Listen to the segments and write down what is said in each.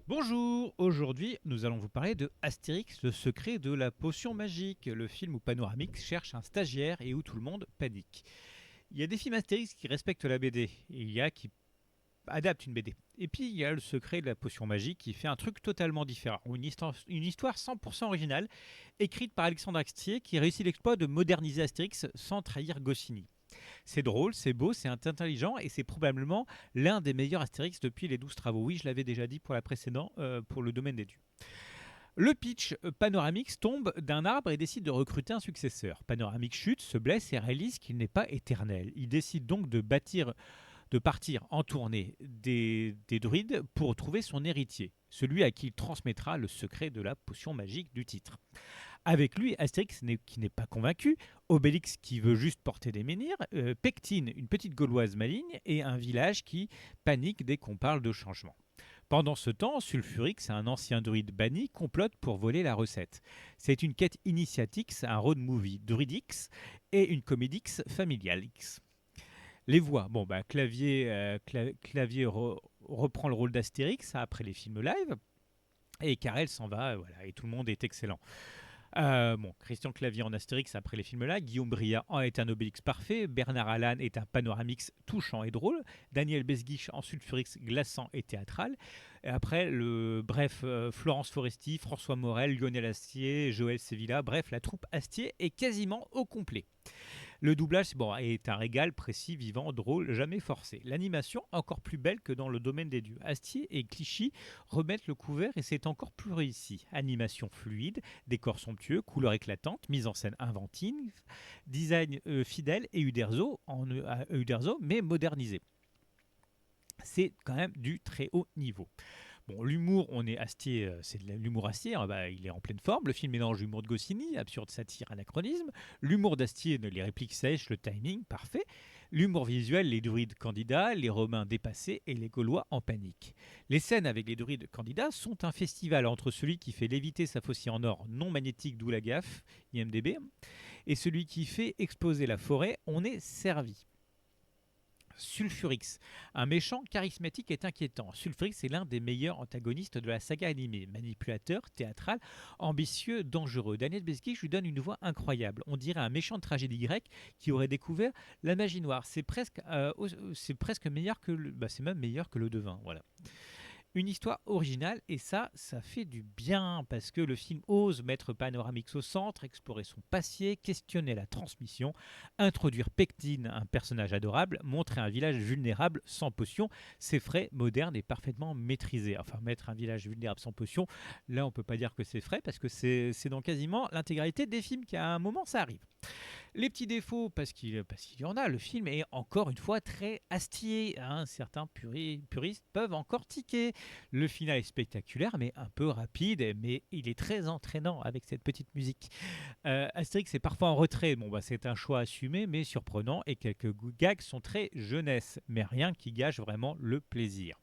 Bonjour, aujourd'hui nous allons vous parler de Astérix, le secret de la potion magique, le film où Panoramix cherche un stagiaire et où tout le monde panique. Il y a des films Astérix qui respectent la BD, et il y a qui adaptent une BD. Et puis il y a le secret de la potion magique qui fait un truc totalement différent, une histoire 100% originale, écrite par Alexandre Astier qui réussit l'exploit de moderniser Astérix sans trahir Goscinny. C'est drôle, c'est beau, c'est intelligent et c'est probablement l'un des meilleurs Astérix depuis les 12 travaux. Oui, je l'avais déjà dit pour la précédente, pour le domaine des dieux. Le pitch, Panoramix tombe d'un arbre et décide de recruter un successeur. Panoramix chute, se blesse et réalise qu'il n'est pas éternel. Il décide donc de partir en tournée des druides pour trouver son héritier, celui à qui il transmettra le secret de la potion magique du titre. Avec lui, Astérix qui n'est pas convaincu, Obélix qui veut juste porter des menhirs, Pectine, une petite gauloise maligne, et un village qui panique dès qu'on parle de changement. Pendant ce temps, Sulfurix, un ancien druide banni, complote pour voler la recette. C'est une quête initiatique, un road movie druidix et une comédix familialix. Les voix, bon bah Clavier reprend le rôle d'Astérix après les films live et Carrel s'en va, voilà, et tout le monde est excellent. Christian Clavier en Astérix après les films-là, Guillaume Briat en est un Obélix parfait, Bernard Allan est un Panoramix touchant et drôle, Daniel Besguiche en Sulfurix glaçant et théâtral. Et après, Florence Foresti, François Morel, Lionel Astier, Joël Sevilla, bref, la troupe Astier est quasiment au complet. Le doublage est un régal précis, vivant, drôle, jamais forcé. L'animation encore plus belle que dans le domaine des dieux. Astier et Clichy remettent le couvert et c'est encore plus réussi. Animation fluide, décor somptueux, couleurs éclatantes, mise en scène inventive, design fidèle et Uderzo mais modernisé. C'est quand même du très haut niveau. Bon, l'humour, on est Astier, c'est de l'humour Astier, il est en pleine forme. Le film mélange l'humour de Goscinny, absurde satire, anachronisme. L'humour d'Astier, les répliques sèches, le timing, parfait. L'humour visuel, les druides candidats, les Romains dépassés et les Gaulois en panique. Les scènes avec les druides candidats sont un festival entre celui qui fait léviter sa faucille en or non magnétique, d'où la gaffe, IMDB, et celui qui fait exploser la forêt. On est servi. Sulfurix, un méchant charismatique et inquiétant. Sulfurix est l'un des meilleurs antagonistes de la saga animée. Manipulateur, théâtral, ambitieux, dangereux. Daniel Besguiche lui donne une voix incroyable. On dirait un méchant de tragédie grecque qui aurait découvert la magie noire. C'est presque meilleur c'est même meilleur que le devin. Voilà. Une histoire originale et ça fait du bien parce que le film ose mettre Panoramix au centre, explorer son passé, questionner la transmission, introduire Pectine, un personnage adorable, montrer un village vulnérable sans potion. C'est frais, moderne et parfaitement maîtrisé. Enfin, mettre un village vulnérable sans potion, là on peut pas dire que c'est frais parce que c'est dans quasiment l'intégralité des films qu'à un moment ça arrive. Les petits défauts, parce qu'il y en a, le film est encore une fois très Astier, hein. Certains puristes peuvent encore tiquer. Le final est spectaculaire, mais un peu rapide, mais il est très entraînant avec cette petite musique. Astérix est parfois en retrait, c'est un choix assumé, mais surprenant, et quelques gags sont très jeunesse, mais rien qui gâche vraiment le plaisir.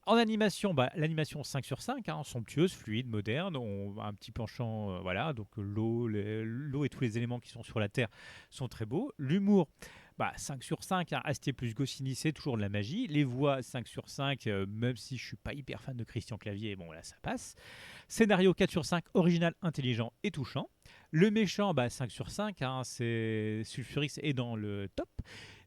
En animation, l'animation 5 sur 5, hein, somptueuse, fluide, moderne, on a un petit penchant, voilà, donc l'eau et tous les éléments qui sont sur la Terre sont très beaux. L'humour, 5 sur 5, hein, Astier plus Goscinny, c'est toujours de la magie. Les voix, 5 sur 5, même si je suis pas hyper fan de Christian Clavier, bon là ça passe. Scénario 4 sur 5, original, intelligent et touchant. Le méchant, 5 sur 5, hein, c'est Sulfurix est dans le top.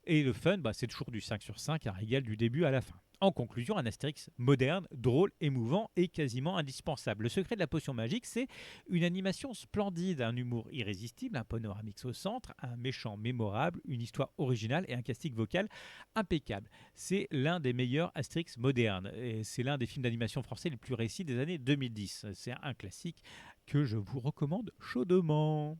Et le fun, c'est toujours du 5 sur 5, un régal du début à la fin. En conclusion, un Astérix moderne, drôle, émouvant et quasiment indispensable. Le secret de la potion magique, c'est une animation splendide, un humour irrésistible, un panoramix au centre, un méchant mémorable, une histoire originale et un casting vocal impeccable. C'est l'un des meilleurs Astérix modernes et c'est l'un des films d'animation français les plus réussis des années 2010. C'est un classique que je vous recommande chaudement.